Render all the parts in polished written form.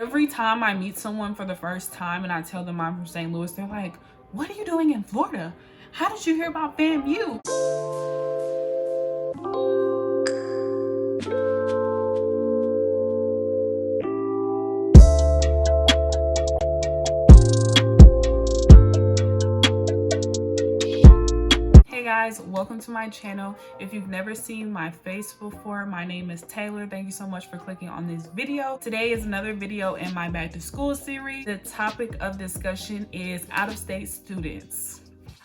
Every time I meet someone for the first time and I tell them I'm from St. Louis, they're like, what are you doing in Florida? How did you hear about FAMU? Hey guys, welcome to my channel. If you've never seen my face before, my name is Taylor. Thank you so much for clicking on this video. Today is another video in my back to school series. The topic of discussion is out-of-state students.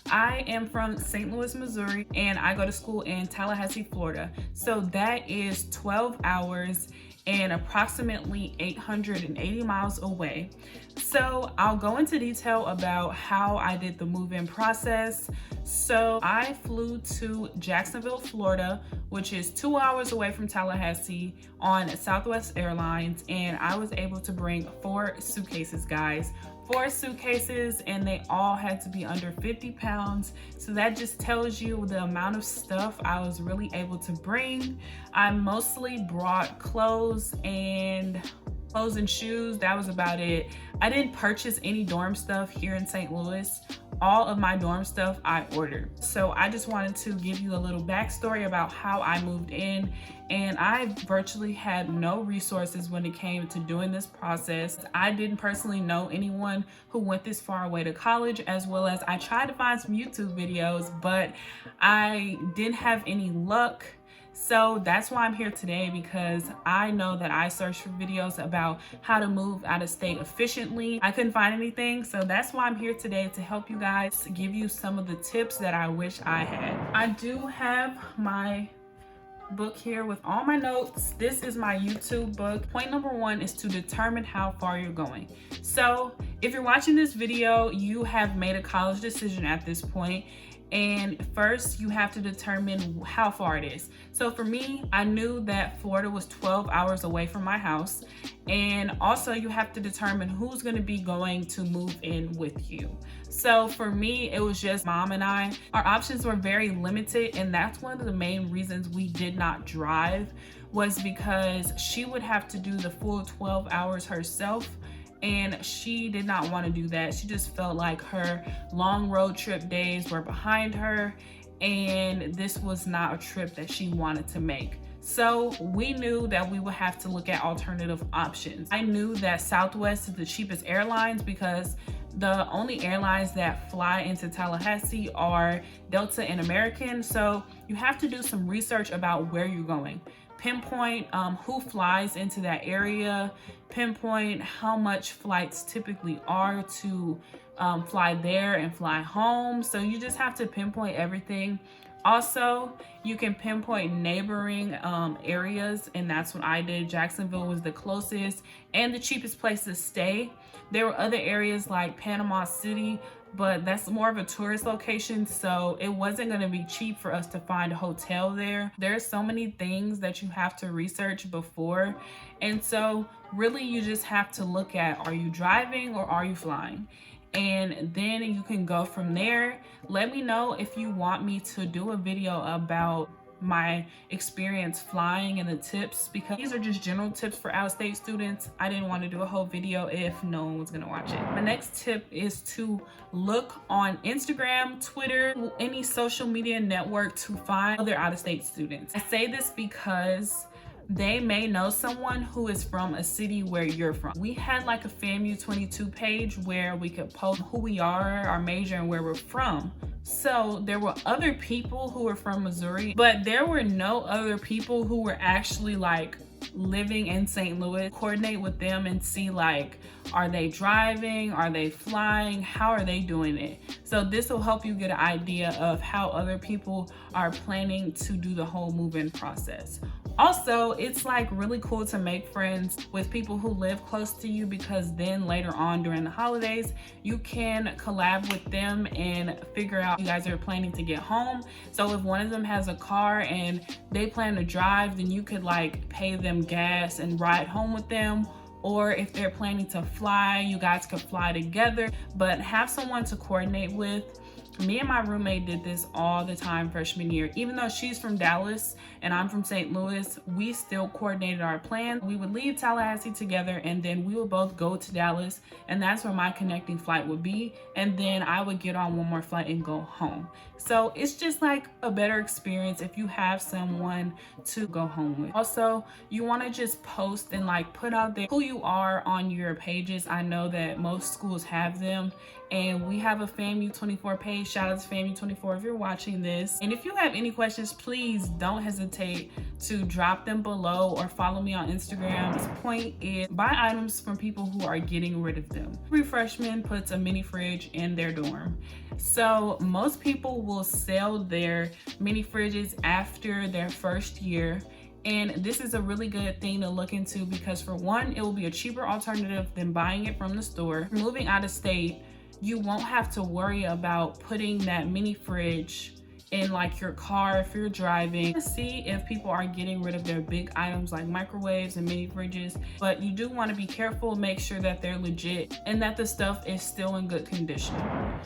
I am from St. Louis, Missouri, and I go to school in Tallahassee, Florida. So that is 12 hours and approximately 880 miles away. So I'll go into detail about how I did the move-in process. So I flew to Jacksonville, Florida, which is 2 hours away from Tallahassee, on Southwest Airlines, and I was able to bring 4 suitcases, guys. 4 suitcases, and they all had to be under 50 pounds. So that just tells you the amount of stuff I was really able to bring. I mostly brought clothes and shoes. That was about it. I didn't purchase any dorm stuff here in St. Louis. All of my dorm stuff I ordered. So I just wanted to give you a little backstory about how I moved in, and I virtually had no resources when it came to doing this process. I didn't personally know anyone who went this far away to college, as well as I tried to find some YouTube videos, but I didn't have any luck. So that's why I'm here today, because I know that I searched for videos about how to move out of state efficiently. I couldn't find anything, so that's why I'm here today, to help you guys, give you some of the tips that I wish I had. I do have my book here with all my notes. This is my YouTube book. Point number 1 is to determine how far you're going. So if you're watching this video, you have made a college decision at this point. And first you have to determine how far it is. So for me, I knew that Florida was 12 hours away from my house. And also you have to determine who's going to be going to move in with you. So for me, it was just mom and I. Our options were very limited, and that's one of the main reasons we did not drive, was because she would have to do the full 12 hours herself. And she did not want to do that. She just felt like her long road trip days were behind her, and this was not a trip that she wanted to make. So we knew that we would have to look at alternative options. I knew that Southwest is the cheapest airlines, because the only airlines that fly into Tallahassee are Delta and American. So you have to do some research about where you're going. Pinpoint who flies into that area, pinpoint how much flights typically are to fly there and fly home. So you just have to pinpoint everything. Also, you can pinpoint neighboring areas, and that's what I did. Jacksonville was the closest and the cheapest place to stay. There were other areas like Panama City, but that's more of a tourist location, so it wasn't going to be cheap for us to find a hotel there. There's so many things that you have to research before, and so really you just have to look at, are you driving or are you flying? And then you can go from there. Let me know if you want me to do a video about my experience flying and the tips, because these are just general tips for out-of-state students. I didn't want to do a whole video if no one was going to watch it. My next tip is to look on Instagram, Twitter, any social media network to find other out-of-state students. I say this because they may know someone who is from a city where you're from. We had like a FAMU 22 page where we could post who we are, our major, and where we're from. So there were other people who were from Missouri, but there were no other people who were actually like living in St. Louis. Coordinate with them and see, like, are they driving? Are they flying? How are they doing it? So this will help you get an idea of how other people are planning to do the whole move-in process. Also, it's like really cool to make friends with people who live close to you, because then later on during the holidays, you can collab with them and figure out you guys are planning to get home. So if one of them has a car and they plan to drive, then you could like pay them gas and ride home with them. Or if they're planning to fly, you guys could fly together, but have someone to coordinate with. Me and my roommate did this all the time freshman year. Even though she's from Dallas and I'm from St. Louis, we still coordinated our plan. We would leave Tallahassee together and then we would both go to Dallas, and that's where my connecting flight would be. And then I would get on one more flight and go home. So it's just like a better experience if you have someone to go home with. Also, you want to just post and like put out there who you are on your pages. I know that most schools have them, and we have a FAMU24 page. Shout out to FAMU24 if you're watching this. And if you have any questions, please don't hesitate to drop them below or follow me on Instagram. This point is buy items from people who are getting rid of them. Every freshman puts a mini fridge in their dorm. So most people will sell their mini fridges after their first year. And this is a really good thing to look into because, for one, it will be a cheaper alternative than buying it from the store. Moving out of state, you won't have to worry about putting that mini fridge in like your car if you're driving. See if people are getting rid of their big items like microwaves and mini fridges, but you do want to be careful, make sure that they're legit and that the stuff is still in good condition.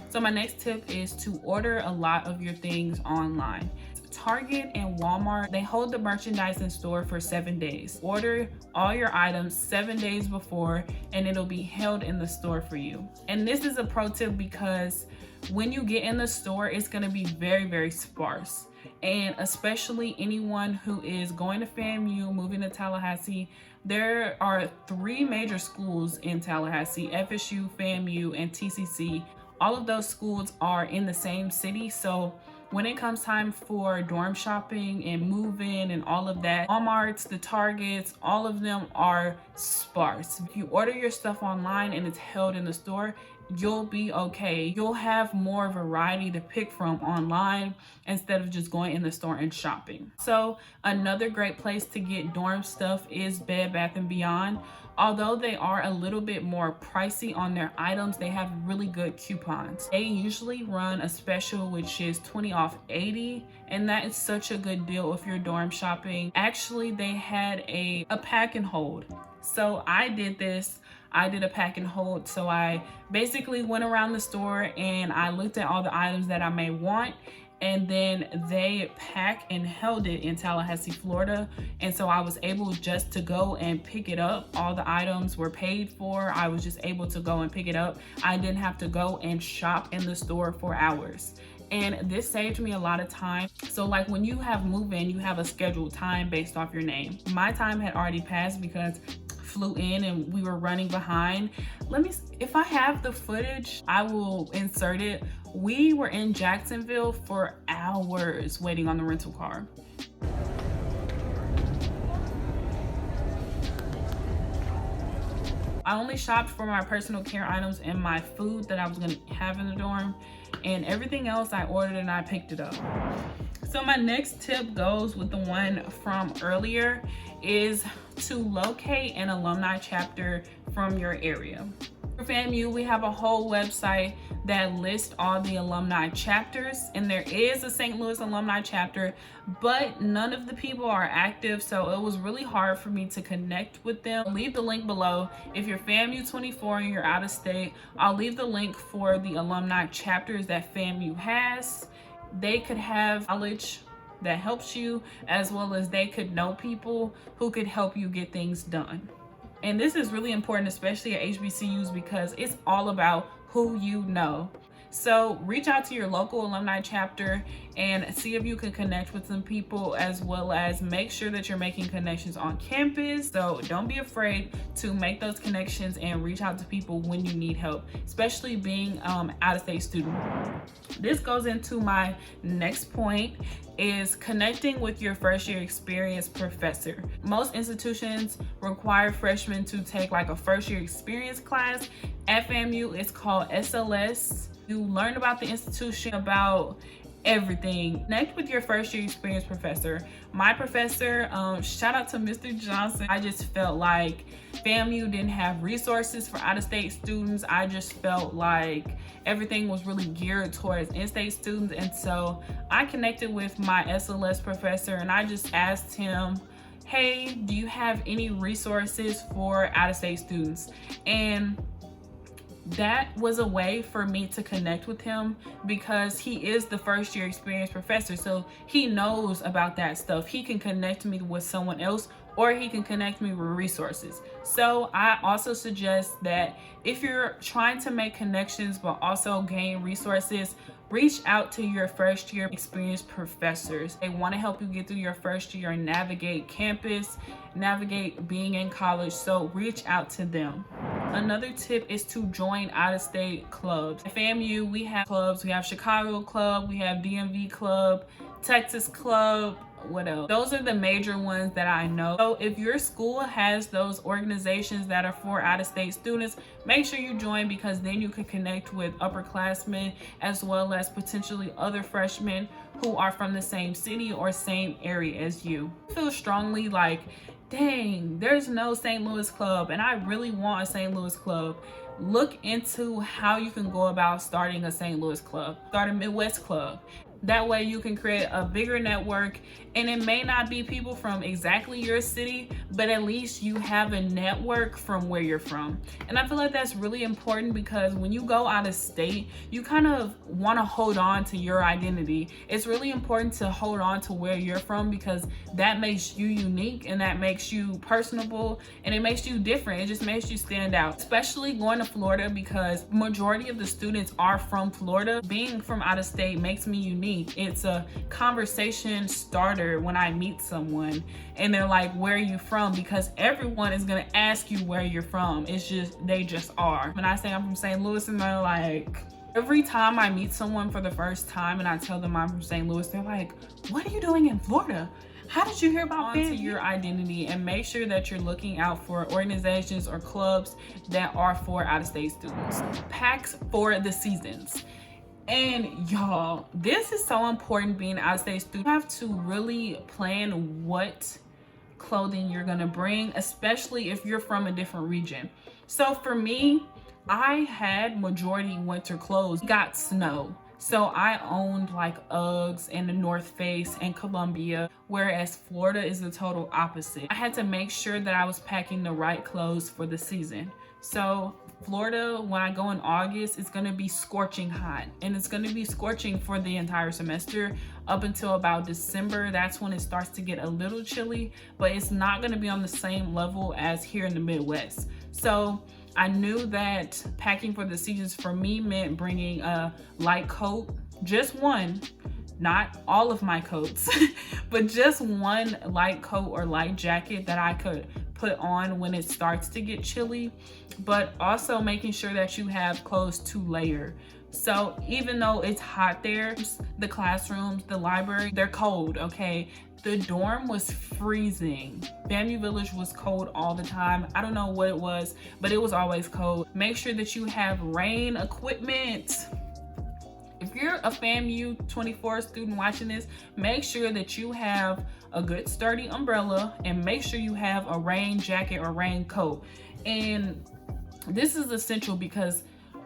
So my next tip is to order a lot of your things online. Target and Walmart, they hold the merchandise in store for 7 days. Order all your items 7 days before and it'll be held in the store for you. And this is a pro tip because when you get in the store, it's going to be very, very sparse. And especially anyone who is going to FAMU, moving to Tallahassee, there are 3 major schools in Tallahassee: FSU, FAMU, and TCC. All of those schools are in the same city. So when it comes time for dorm shopping and move-in and all of that, Walmarts, the Targets, all of them are sparse. If you order your stuff online and it's held in the store, you'll be okay. You'll have more variety to pick from online instead of just going in the store and shopping. So another great place to get dorm stuff is Bed Bath & Beyond. Although they are a little bit more pricey on their items, they have really good coupons. They usually run a special which is 20 off 80, and that is such a good deal if you're dorm shopping. Actually, they had a pack and hold. So I did this. I did a pack and hold. So I basically went around the store and I looked at all the items that I may want, and then they pack and held it in Tallahassee, Florida. And so I was able just to go and pick it up. All the items were paid for. I was just able to go and pick it up. I didn't have to go and shop in the store for hours. And this saved me a lot of time. So like when you have move-in, you have a scheduled time based off your name. My time had already passed because flew in and we were running behind. If I have the footage, I will insert it. We were in Jacksonville for hours waiting on the rental car. I only shopped for my personal care items and my food that I was gonna have in the dorm, and everything else I ordered and I picked it up. So my next tip goes with the one from earlier, is to locate an alumni chapter from your area. For FAMU, we have a whole website that lists all the alumni chapters, and there is a St. Louis alumni chapter, but none of the people are active, so it was really hard for me to connect with them. I'll leave the link below. If you're FAMU24 and you're out of state, I'll leave the link for the alumni chapters that FAMU has. They could have knowledge that helps you, as well as they could know people who could help you get things done. And this is really important, especially at HBCUs, because it's all about who you know. So reach out to your local alumni chapter and see if you can connect with some people, as well as make sure that you're making connections on campus. So don't be afraid to make those connections and reach out to people when you need help, especially being out-of-state student. This goes into my next point, is connecting with your first year experience professor. Most institutions require freshmen to take like a first year experience class. At FAMU, it's called SLS. You learn about the institution, about everything. Connect with your first year experience professor. My professor, shout out to Mr. Johnson. I just felt like FAMU didn't have resources for out-of-state students. I just felt like everything was really geared towards in-state students. And so I connected with my SLS professor and I just asked him, hey, do you have any resources for out-of-state students? And that was a way for me to connect with him because he is the first year experienced professor. So he knows about that stuff. He can connect me with someone else, or he can connect me with resources. So I also suggest that if you're trying to make connections but also gain resources, reach out to your first year experienced professors. They want to help you get through your first year and navigate campus, navigate being in college. So reach out to them. Another tip is to join out-of-state clubs. At FAMU, we have clubs. We have Chicago Club, we have DMV Club, Texas Club, what else? Those are the major ones that I know. So if your school has those organizations that are for out-of-state students, make sure you join, because then you can connect with upperclassmen as well as potentially other freshmen who are from the same city or same area as you. I feel strongly like, dang, there's no St. Louis club and I really want a St. Louis club. Look into how you can go about starting a St. Louis club. Start a Midwest club. That way you can create a bigger network, and it may not be people from exactly your city, but at least you have a network from where you're from. And I feel like that's really important, because when you go out of state, you kind of want to hold on to your identity. It's really important to hold on to where you're from, because that makes you unique and that makes you personable and it makes you different. It just makes you stand out, especially going to Florida, because majority of the students are from Florida. Being from out of state makes me unique. It's a conversation starter when I meet someone and they're like, where are you from? Because everyone is gonna ask you where you're from. It's just, they just are. When I say I'm from St. Louis, and they're like, every time I meet someone for the first time and I tell them I'm from St. Louis, they're like, what are you doing in Florida? How did you hear about FAMU? To your identity, and make sure that you're looking out for organizations or clubs that are for out-of-state students. Packs for the seasons. And y'all, this is so important being out of state student. You have to really plan what clothing you're gonna bring, especially if you're from a different region. So for me, I had majority winter clothes. Got snow. So I owned like Uggs and the North Face and Columbia, whereas Florida is the total opposite. I had to make sure that I was packing the right clothes for the season. So Florida, when I go in August, it's gonna be scorching hot, and it's gonna be scorching for the entire semester up until about December. That's when it starts to get a little chilly, but it's not gonna be on the same level as here in the Midwest. So I knew that packing for the seasons for me meant bringing a light coat, just one, not all of my coats, but just one light coat or light jacket that I could put on when it starts to get chilly, but also making sure that you have clothes to layer. So even though it's hot there, the classrooms, the library, they're cold, okay? The dorm was freezing. FAMU Village was cold all the time. I don't know what it was, but it was always cold. Make sure that you have rain equipment. If you're a FAMU 24 student watching this, make sure that you have a good sturdy umbrella, and make sure you have a rain jacket or rain coat. And this is essential because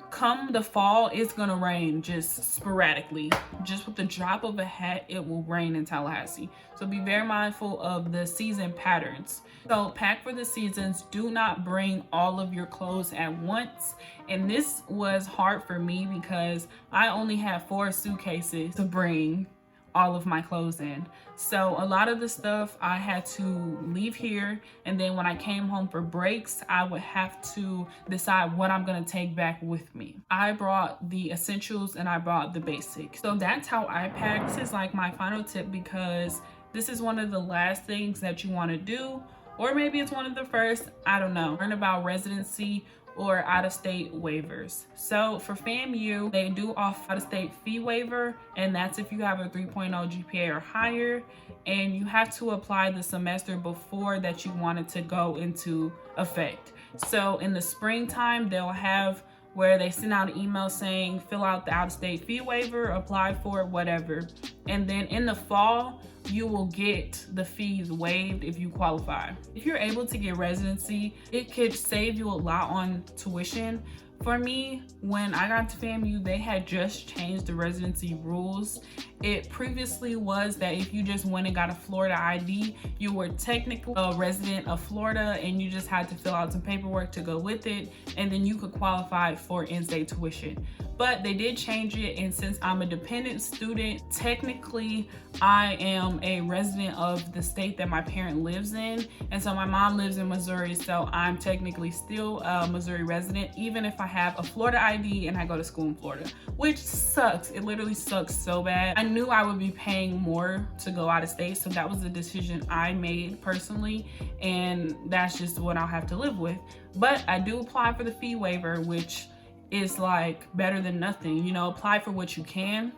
come the fall, it's gonna rain just sporadically. Just with the drop of a hat, it will rain in Tallahassee. So be very mindful of the season patterns. So pack for the seasons. Do not bring all of your clothes at once. And this was hard for me because I only had 4 suitcases to bring all of my clothes in. So a lot of the stuff I had to leave here, and then when I came home for breaks, I would have to decide what I'm gonna take back with me. I brought the essentials and I brought the basics. So that's how I pack. This is like my final tip, because this is one of the last things that you wanna do, or maybe it's one of the first, I don't know. Learn about residency or out-of-state waivers. So for FAMU, they do offer out-of-state fee waiver, and that's if you have a 3.0 GPA or higher, and you have to apply the semester before that you want it to go into effect. So in the springtime, they'll have where they send out an email saying fill out the out-of-state fee waiver, apply for it, whatever. And then in the fall, you will get the fees waived if you qualify. If you're able to get residency, it could save you a lot on tuition. For me, when I got to FAMU, they had just changed the residency rules. It previously was that if you just went and got a Florida ID, you were technically a resident of Florida and you just had to fill out some paperwork to go with it, and then you could qualify for in-state tuition. But they did change it, and since I'm a dependent student, technically I am a resident of the state that my parent lives in. And so my mom lives in Missouri, so I'm technically still a Missouri resident, even if I have a Florida ID and I go to school in Florida, which sucks. It literally sucks so bad. I knew I would be paying more to go out of state, so that was the decision I made personally, and that's just what I'll have to live with. But I do apply for the fee waiver, which is like better than nothing. You know, apply for what you can,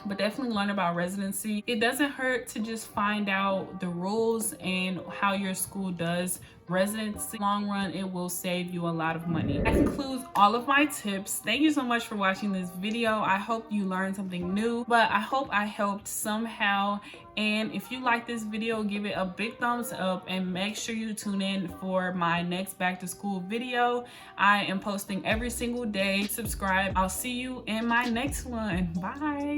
but definitely learn about residency. It doesn't hurt to just find out the rules and how your school does residency. Long run, it will save you a lot of money. That concludes all of my tips. Thank you so much for watching this video. I hope you learned something new, but I hope I helped somehow. And if you like this video, give it a big thumbs up and make sure you tune in for my next back to school video. I am posting every single day. Subscribe. I'll see you in my next one. Bye.